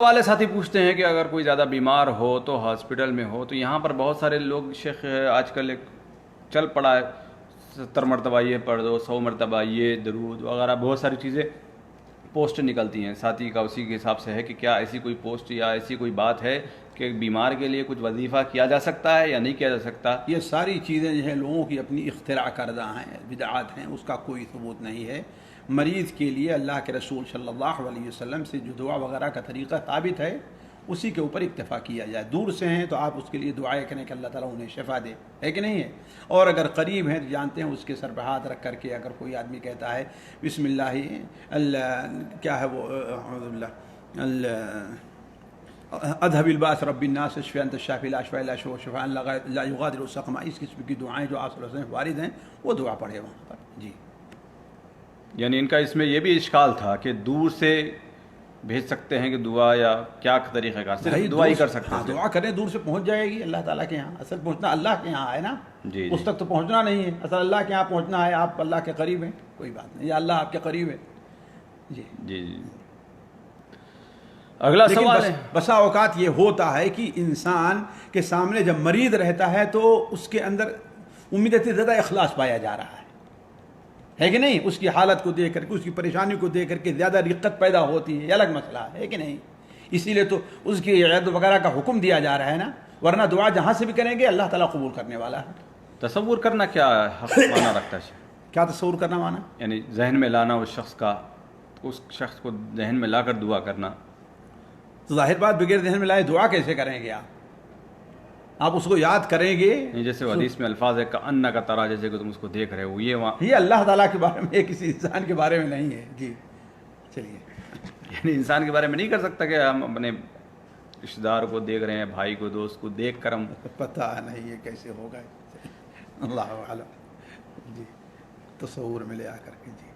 والے ساتھی پوچھتے ہیں کہ اگر کوئی زیادہ بیمار ہو تو ہاسپٹل میں ہو تو یہاں پر بہت سارے لوگ شیخ آج کل ایک چل پڑا ہے 70 مرتبہ یہ پڑھ دو 100 مرتبہ یہ درود وغیرہ بہت ساری چیزیں پوسٹ نکلتی ہیں. ساتھی کا اسی کے حساب سے ہے کہ کیا ایسی کوئی پوسٹ یا ایسی کوئی بات ہے کہ بیمار کے لیے کچھ وظیفہ کیا جا سکتا ہے یا نہیں کیا جا سکتا؟ یہ ساری چیزیں جو ہیں لوگوں کی اپنی اختراع کردہ ہیں، بدعات ہیں، اس کا کوئی ثبوت نہیں ہے. مریض کے لیے اللہ کے رسول صلی اللہ علیہ وسلم سے جو دعا وغیرہ کا طریقہ ثابت ہے اسی کے اوپر اکتفا کیا جائے. دور سے ہیں تو آپ اس کے لیے دعائیں کریں کہ اللہ تعالیٰ انہیں شفا دے، ہے کہ نہیں ہے؟ اور اگر قریب ہیں تو جانتے ہیں اس کے سر پہ ہاتھ رکھ کر کے اگر کوئی آدمی کہتا ہے بسم اللہ کیا ہے وہ اذهب الباس رب الناس اشفی انت الشافی لا شفاء الا شفاء لا یغادر سقما، اس قسم کی دعائیں جو آپ صلی اللہ علیہ وسلم وارد ہیں وہ دعا پڑھے وہاں پر. جی یعنی ان کا اس میں یہ بھی اشکال تھا کہ دور سے بھیج سکتے ہیں کہ دعا یا کیا طریقہ کار صرف دعا ہی کر سکتے ہیں؟ دعا کریں دور سے پہنچ جائے گی اللہ تعالیٰ کے یہاں. اصل پہنچنا اللہ کے یہاں ہے نا، جی اس تک تو پہنچنا نہیں ہے. اصل اللہ کے یہاں پہنچنا ہے، آپ اللہ کے قریب ہیں کوئی بات نہیں، یا اللہ آپ کے قریب ہے. جی جی جی. اگلا سوال ہے، بسا اوقات یہ ہوتا ہے کہ انسان کے سامنے جب مریض رہتا ہے تو اس کے اندر امید سے زیادہ اخلاص پایا جا رہا ہے کہ نہیں؟ اس کی حالت کو دیکھ کر کے، اس کی پریشانی کو دیکھ کر کے زیادہ رقت پیدا ہوتی ہے، یہ الگ مسئلہ ہے کہ نہیں؟ اسی لیے تو اس کی عید وغیرہ کا حکم دیا جا رہا ہے نا، ورنہ دعا جہاں سے بھی کریں گے اللہ تعالیٰ قبول کرنے والا ہے. تصور کرنا کیا معنی رکھتا ہے؟ کیا تصور کرنا معنی؟ یعنی ذہن میں لانا اس شخص کو ذہن میں لا کر دعا کرنا. تو ظاہر بات بغیر ذہن میں لائے دعا کیسے کریں گے آپ اس کو یاد کریں گے. جیسے حدیث میں الفاظ ہے کأنک ترا، جیسے کہ تم اس کو دیکھ رہے ہو، یہ اللہ تعالیٰ کے بارے میں، کسی انسان کے بارے میں نہیں ہے. جی چلیے. یعنی انسان کے بارے میں نہیں کر سکتا کہ ہم اپنے رشتہ دار کو دیکھ رہے ہیں، بھائی کو، دوست کو دیکھ کر ہم، پتہ نہیں یہ کیسے ہوگا، اللہ اعلم. جی تصور میں لے آ کر کے. جی